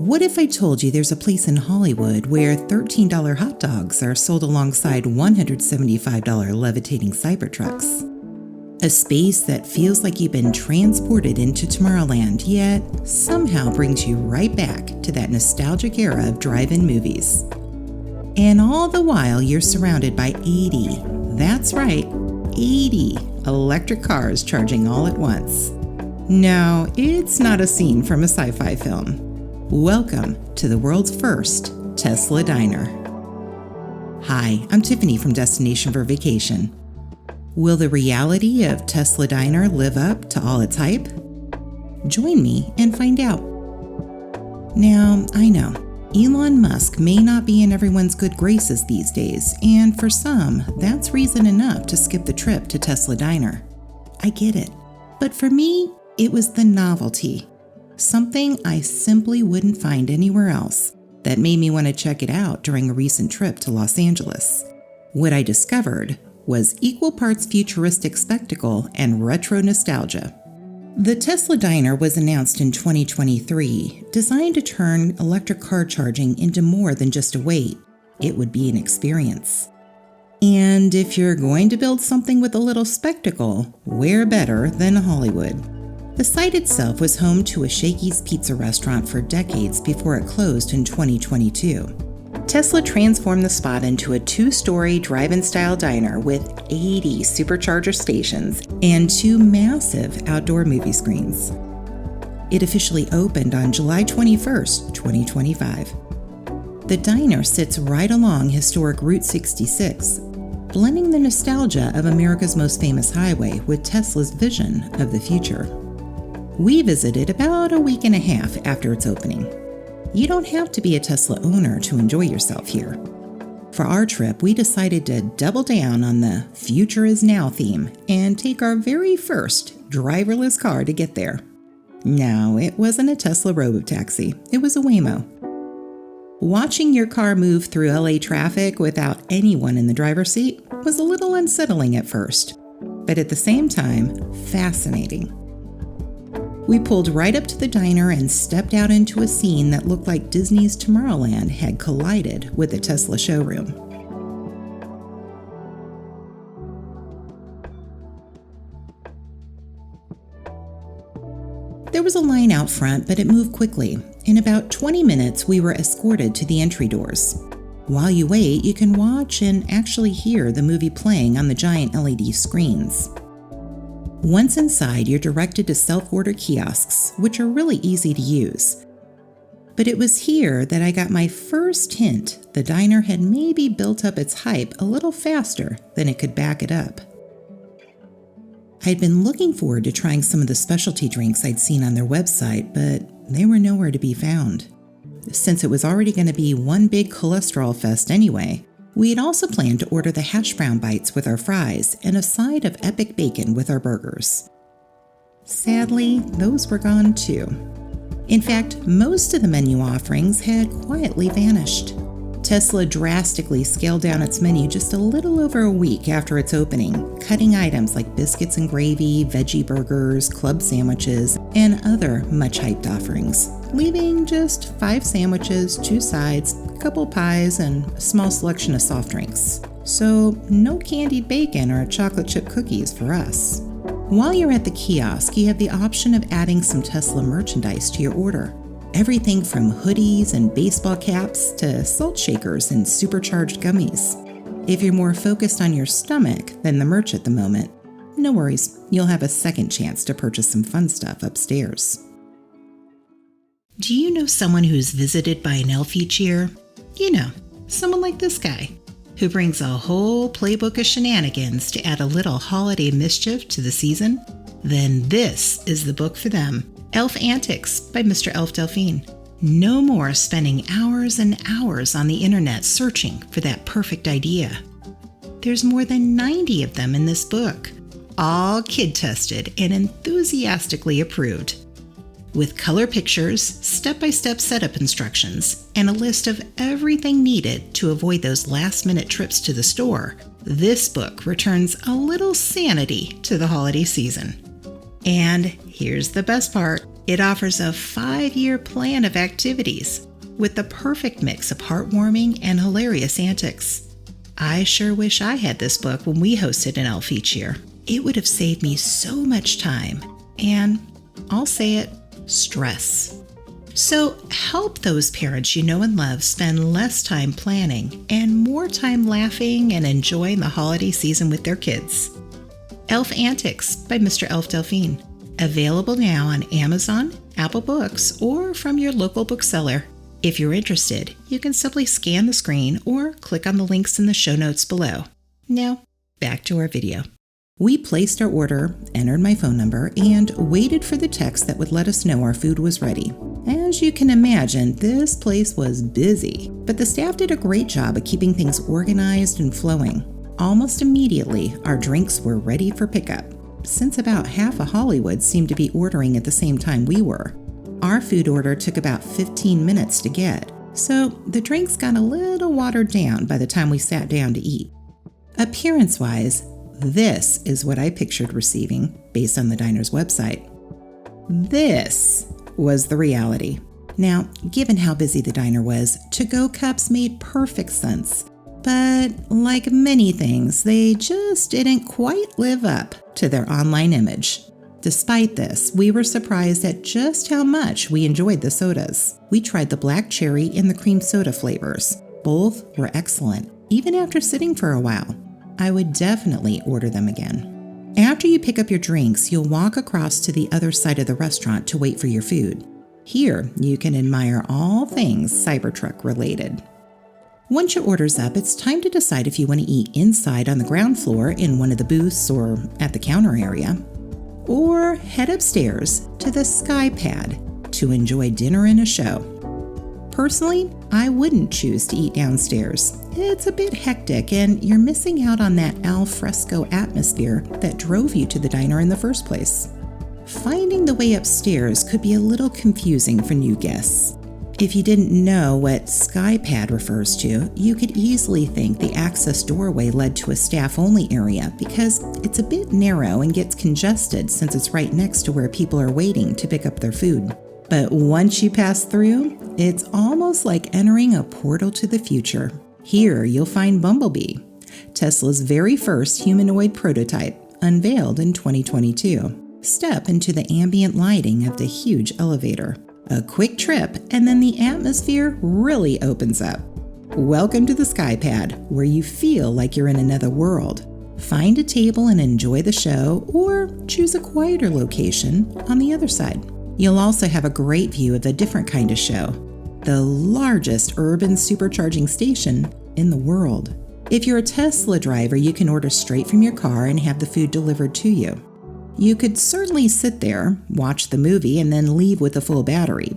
What if I told you there's a place in Hollywood where $13 hot dogs are sold alongside $175 levitating Cybertrucks? A space that feels like you've been transported into Tomorrowland, yet somehow brings you right back to that nostalgic era of drive-in movies. And all the while you're surrounded by 80, that's right, 80 electric cars charging all at once. No, it's not a scene from a sci-fi film. Welcome to the world's first Tesla diner. Hi, I'm Tiffany from Destination for Vacation. Will the reality of Tesla Diner live up to all its hype? Join me and find out. Now, I know, Elon Musk may not be in everyone's good graces these days, and for some, that's reason enough to skip the trip to Tesla Diner. I get it. But for me, it was the novelty. Something I simply wouldn't find anywhere else that made me want to check it out during a recent trip to Los Angeles. What I discovered was equal parts futuristic spectacle and retro nostalgia. The Tesla Diner was announced in 2023, designed to turn electric car charging into more than just a wait. It would be an experience. And if you're going to build something with a little spectacle, where better than Hollywood? The site itself was home to a Shakey's Pizza restaurant for decades before it closed in 2022. Tesla transformed the spot into a 2-story drive-in style diner with 80 Supercharger stations and 2 massive outdoor movie screens. It officially opened on July 21st, 2025. The diner sits right along historic Route 66, blending the nostalgia of America's most famous highway with Tesla's vision of the future. We visited about a week and a half after its opening. You don't have to be a Tesla owner to enjoy yourself here. For our trip, we decided to double down on the Future is Now theme and take our very first driverless car to get there. No, it wasn't a Tesla robotaxi, it was a Waymo. Watching your car move through LA traffic without anyone in the driver's seat was a little unsettling at first, but at the same time, fascinating. We pulled right up to the diner and stepped out into a scene that looked like Disney's Tomorrowland had collided with the Tesla showroom. There was a line out front, but it moved quickly. In about 20 minutes, we were escorted to the entry doors. While you wait, you can watch and actually hear the movie playing on the giant LED screens. Once inside, you're directed to self-order kiosks, which are really easy to use. But it was here that I got my first hint the diner had maybe built up its hype a little faster than it could back it up. I'd been looking forward to trying some of the specialty drinks I'd seen on their website, but they were nowhere to be found. Since it was already going to be one big cholesterol fest anyway, we had also planned to order the hash brown bites with our fries and a side of epic bacon with our burgers. Sadly, those were gone too. In fact, most of the menu offerings had quietly vanished. Tesla drastically scaled down its menu just a little over a week after its opening, cutting items like biscuits and gravy, veggie burgers, club sandwiches, and other much-hyped offerings, leaving just 5 sandwiches, 2 sides, a couple pies, and a small selection of soft drinks. So no candied bacon or chocolate chip cookies for us. While you're at the kiosk, you have the option of adding some Tesla merchandise to your order. Everything from hoodies and baseball caps to salt shakers and supercharged gummies. If you're more focused on your stomach than the merch at the moment, no worries, you'll have a second chance to purchase some fun stuff upstairs. Do you know someone who's visited by an elf each year? You know, someone like this guy, who brings a whole playbook of shenanigans to add a little holiday mischief to the season? Then this is the book for them. Elf Antics by Mr. Elf Delphine. No more spending hours and hours on the internet searching for that perfect idea. There's more than 90 of them in this book, all kid-tested and enthusiastically approved. With color pictures, step-by-step setup instructions, and a list of everything needed to avoid those last-minute trips to the store, this book returns a little sanity to the holiday season. And here's the best part. It offers a 5-year plan of activities with the perfect mix of heartwarming and hilarious antics. I sure wish I had this book when we hosted an elf each year. It would have saved me so much time and, I'll say it, stress. So help those parents you know and love spend less time planning and more time laughing and enjoying the holiday season with their kids. Elf Antics by Mr. Elf Delphine. Available now on Amazon, Apple Books, or from your local bookseller. If you're interested, you can simply scan the screen or click on the links in the show notes below. Now, back to our video. We placed our order, entered my phone number, and waited for the text that would let us know our food was ready. As you can imagine, this place was busy, but the staff did a great job of keeping things organized and flowing. Almost immediately, our drinks were ready for pickup, since about half of Hollywood seemed to be ordering at the same time we were. Our food order took about 15 minutes to get, so the drinks got a little watered down by the time we sat down to eat. Appearance-wise, this is what I pictured receiving based on the diner's website. This was the reality. Now, given how busy the diner was, to-go cups made perfect sense. But like many things, they just didn't quite live up to their online image. Despite this, we were surprised at just how much we enjoyed the sodas. We tried the black cherry and the cream soda flavors. Both were excellent, even after sitting for a while. I would definitely order them again. After you pick up your drinks, you'll walk across to the other side of the restaurant to wait for your food. Here, you can admire all things Cybertruck related. Once your order's up, it's time to decide if you want to eat inside on the ground floor in one of the booths or at the counter area, or head upstairs to the Skypad to enjoy dinner and a show. Personally, I wouldn't choose to eat downstairs. It's a bit hectic and you're missing out on that al fresco atmosphere that drove you to the diner in the first place. Finding the way upstairs could be a little confusing for new guests. If you didn't know what Skypad refers to, you could easily think the access doorway led to a staff-only area because it's a bit narrow and gets congested since it's right next to where people are waiting to pick up their food. But once you pass through, it's almost like entering a portal to the future. Here you'll find Bumblebee, Tesla's very first humanoid prototype, unveiled in 2022. Step into the ambient lighting of the huge elevator. A quick trip, and then the atmosphere really opens up. Welcome to the Skypad, where you feel like you're in another world. Find a table and enjoy the show, or choose a quieter location on the other side. You'll also have a great view of a different kind of show, the largest urban supercharging station in the world. If you're a Tesla driver, you can order straight from your car and have the food delivered to you. You could certainly sit there, watch the movie, and then leave with a full battery.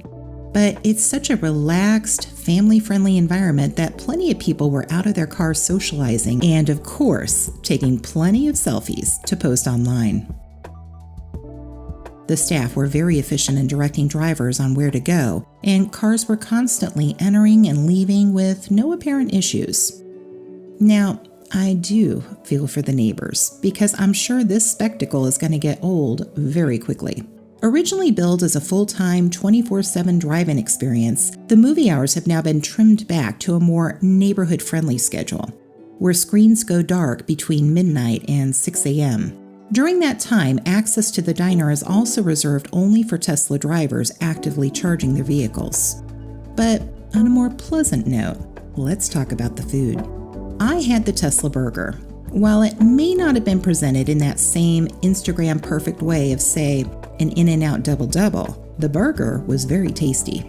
But it's such a relaxed, family-friendly environment that plenty of people were out of their cars socializing and, of course, taking plenty of selfies to post online. The staff were very efficient in directing drivers on where to go, and cars were constantly entering and leaving with no apparent issues. Now, I do feel for the neighbors, because I'm sure this spectacle is going to get old very quickly. Originally billed as a full-time 24/7 drive-in experience, the movie hours have now been trimmed back to a more neighborhood-friendly schedule, where screens go dark between midnight and 6 a.m. During that time, access to the diner is also reserved only for Tesla drivers actively charging their vehicles. But on a more pleasant note, let's talk about the food. I had the Tesla burger. While it may not have been presented in that same Instagram perfect way of, say, an In-N-Out double-double, the burger was very tasty.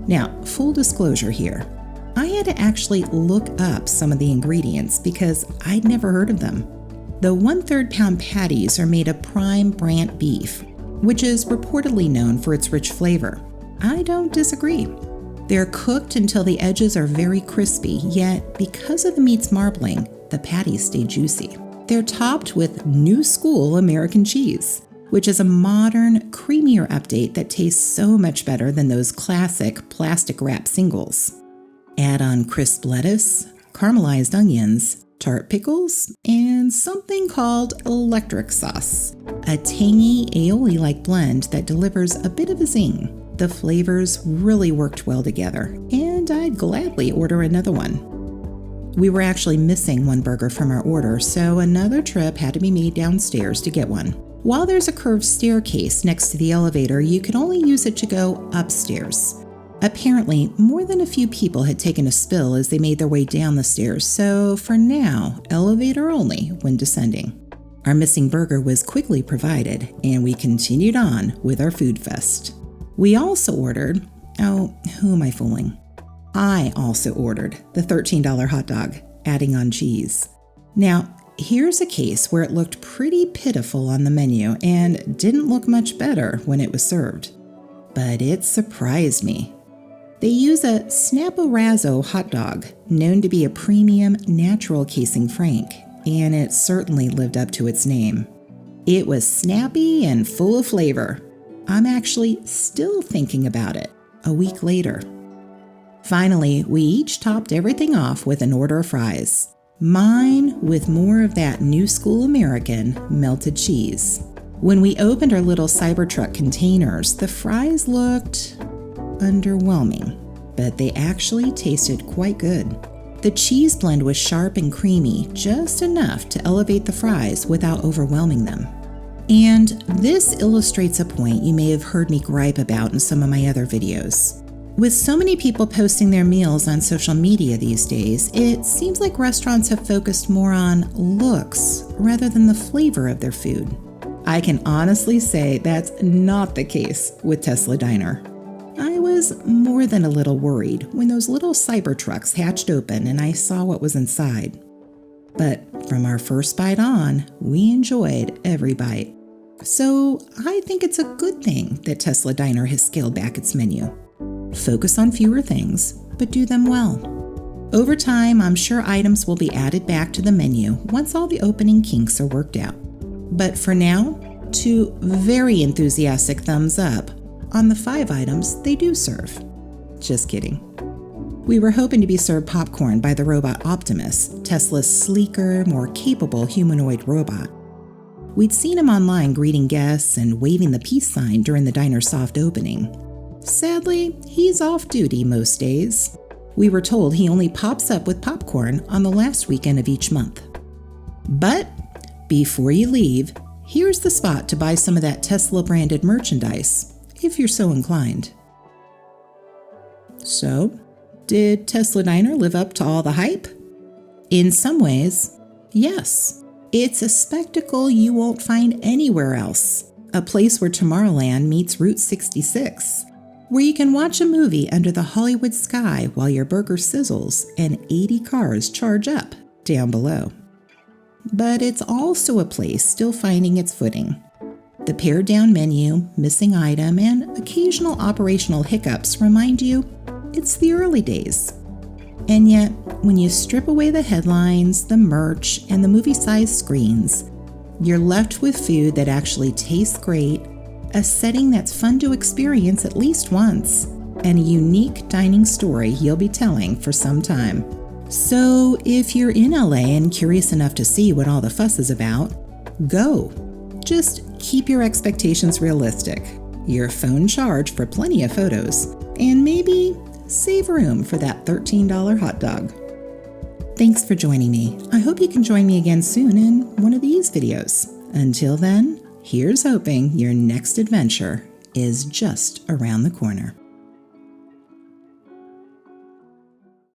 Now, full disclosure here, I had to actually look up some of the ingredients because I'd never heard of them. The 1/3 pound patties are made of prime Brant beef, which is reportedly known for its rich flavor. I don't disagree. They're cooked until the edges are very crispy, yet because of the meat's marbling, the patties stay juicy. They're topped with new school American cheese, which is a modern, creamier update that tastes so much better than those classic plastic wrap singles. Add on crisp lettuce, caramelized onions, tart pickles, and something called electric sauce, a tangy aioli-like blend that delivers a bit of a zing. The flavors really worked well together, and I'd gladly order another one. We were actually missing one burger from our order, so another trip had to be made downstairs to get one. While there's a curved staircase next to the elevator, you can only use it to go upstairs. Apparently, more than a few people had taken a spill as they made their way down the stairs, so for now, elevator only when descending. Our missing burger was quickly provided, and we continued on with our food fest. We also ordered, who am I fooling? I also ordered the $13 hot dog, adding on cheese. Now, here's a case where it looked pretty pitiful on the menu and didn't look much better when it was served. But it surprised me. They use a Snap-O-Razzo hot dog, known to be a premium natural casing frank, and it certainly lived up to its name. It was snappy and full of flavor. I'm actually still thinking about it a week later. Finally, we each topped everything off with an order of fries. Mine with more of that new school American melted cheese. When we opened our little Cybertruck containers, the fries looked underwhelming, but they actually tasted quite good. The cheese blend was sharp and creamy, just enough to elevate the fries without overwhelming them. And this illustrates a point you may have heard me gripe about in some of my other videos. With so many people posting their meals on social media these days, it seems like restaurants have focused more on looks rather than the flavor of their food. I can honestly say that's not the case with Tesla Diner. I was more than a little worried when those little Cybertrucks hatched open and I saw what was inside. But from our first bite on, we enjoyed every bite. So I think it's a good thing that Tesla Diner has scaled back its menu. Focus on fewer things, but do them well. Over time, I'm sure items will be added back to the menu once all the opening kinks are worked out. But for now, 2 very enthusiastic thumbs up on the 5 items they do serve. Just kidding. We were hoping to be served popcorn by the robot Optimus, Tesla's sleeker, more capable humanoid robot. We'd seen him online greeting guests and waving the peace sign during the diner's soft opening. Sadly, he's off duty most days. We were told he only pops up with popcorn on the last weekend of each month. But before you leave, here's the spot to buy some of that Tesla-branded merchandise, if you're so inclined. So, did Tesla Diner live up to all the hype? In some ways, yes. It's a spectacle you won't find anywhere else. A place where Tomorrowland meets Route 66. Where you can watch a movie under the Hollywood sky while your burger sizzles and 80 cars charge up down below. But it's also a place still finding its footing. The pared-down menu, missing item, and occasional operational hiccups remind you it's the early days. And yet, when you strip away the headlines, the merch, and the movie-sized screens, you're left with food that actually tastes great, a setting that's fun to experience at least once, and a unique dining story you'll be telling for some time. So if you're in LA and curious enough to see what all the fuss is about, go. Just keep your expectations realistic, your phone charged for plenty of photos, and maybe save room for that $13 hot dog. Thanks for joining me. I hope you can join me again soon in one of these videos. Until then, here's hoping your next adventure is just around the corner.